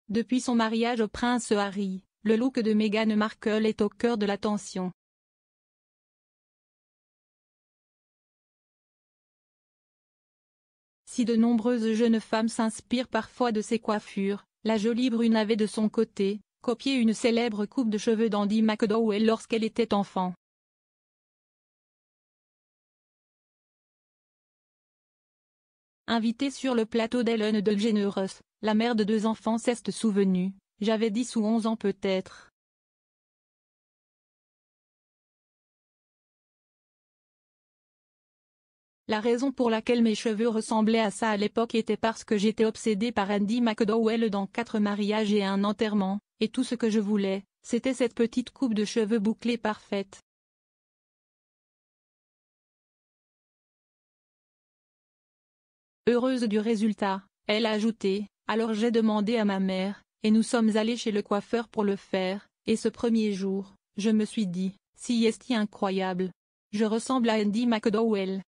Depuis son mariage au prince Harry, le look de Meghan Markle est au cœur de l'attention. Si de nombreuses jeunes femmes s'inspirent parfois de ses coiffures, la jolie brune avait de son côté copié une célèbre coupe de cheveux d'Andie McDowell lorsqu'elle était enfant. Invitée sur le plateau d'Ellen DeGeneres, la mère de 2 enfants s'est souvenue: « J'avais 10 ou 11 ans peut-être. La raison pour laquelle mes cheveux ressemblaient à ça à l'époque était parce que j'étais obsédée par Andie McDowell dans 4 mariages et un enterrement, et tout ce que je voulais, c'était cette petite coupe de cheveux bouclée parfaite. » Heureuse du résultat, elle a ajouté: « Alors j'ai demandé à ma mère, et nous sommes allés chez le coiffeur pour le faire, et ce premier jour, je me suis dit, si est incroyable. Je ressemble à Andie McDowell. »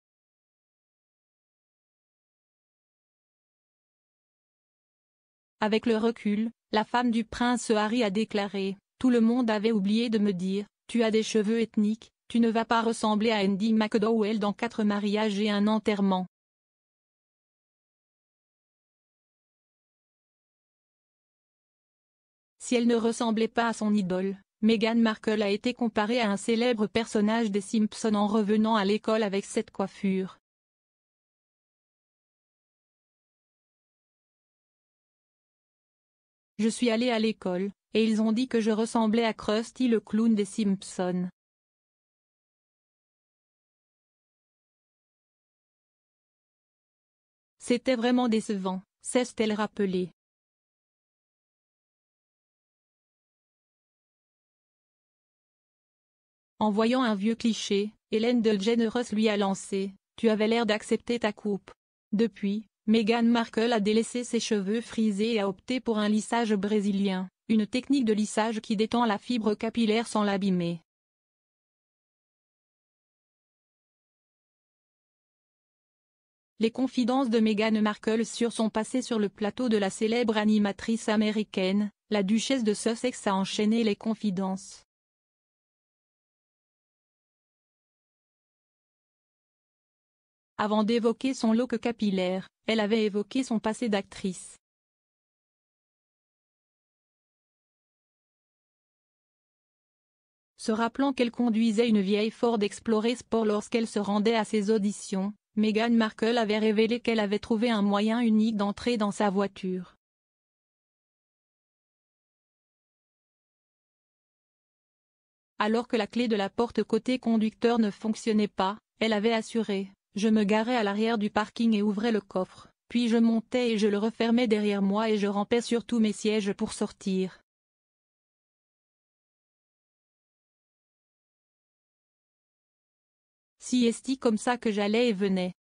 Avec le recul, la femme du prince Harry a déclaré: « Tout le monde avait oublié de me dire, tu as des cheveux ethniques, tu ne vas pas ressembler à Andie McDowell dans 4 mariages et un enterrement. » Si elle ne ressemblait pas à son idole, Meghan Markle a été comparée à un célèbre personnage des Simpsons en revenant à l'école avec cette coiffure. « Je suis allée à l'école, et ils ont dit que je ressemblais à Krusty le clown des Simpsons. C'était vraiment décevant », s'est-elle rappelé. En voyant un vieux cliché, Ellen DeGeneres lui a lancé: « Tu avais l'air d'accepter ta coupe. » Depuis, Meghan Markle a délaissé ses cheveux frisés et a opté pour un lissage brésilien, une technique de lissage qui détend la fibre capillaire sans l'abîmer. Les confidences de Meghan Markle sur son passé sur le plateau de la célèbre animatrice américaine, la duchesse de Sussex a enchaîné les confidences. Avant d'évoquer son look capillaire, elle avait évoqué son passé d'actrice. Se rappelant qu'elle conduisait une vieille Ford Explorer Sport lorsqu'elle se rendait à ses auditions, Meghan Markle avait révélé qu'elle avait trouvé un moyen unique d'entrer dans sa voiture. Alors que la clé de la porte côté conducteur ne fonctionnait pas, elle avait assuré: « Je me garais à l'arrière du parking et ouvrais le coffre, puis je montais et je le refermais derrière moi et je rampais sur tous mes sièges pour sortir. » Si est comme ça que j'allais et venais.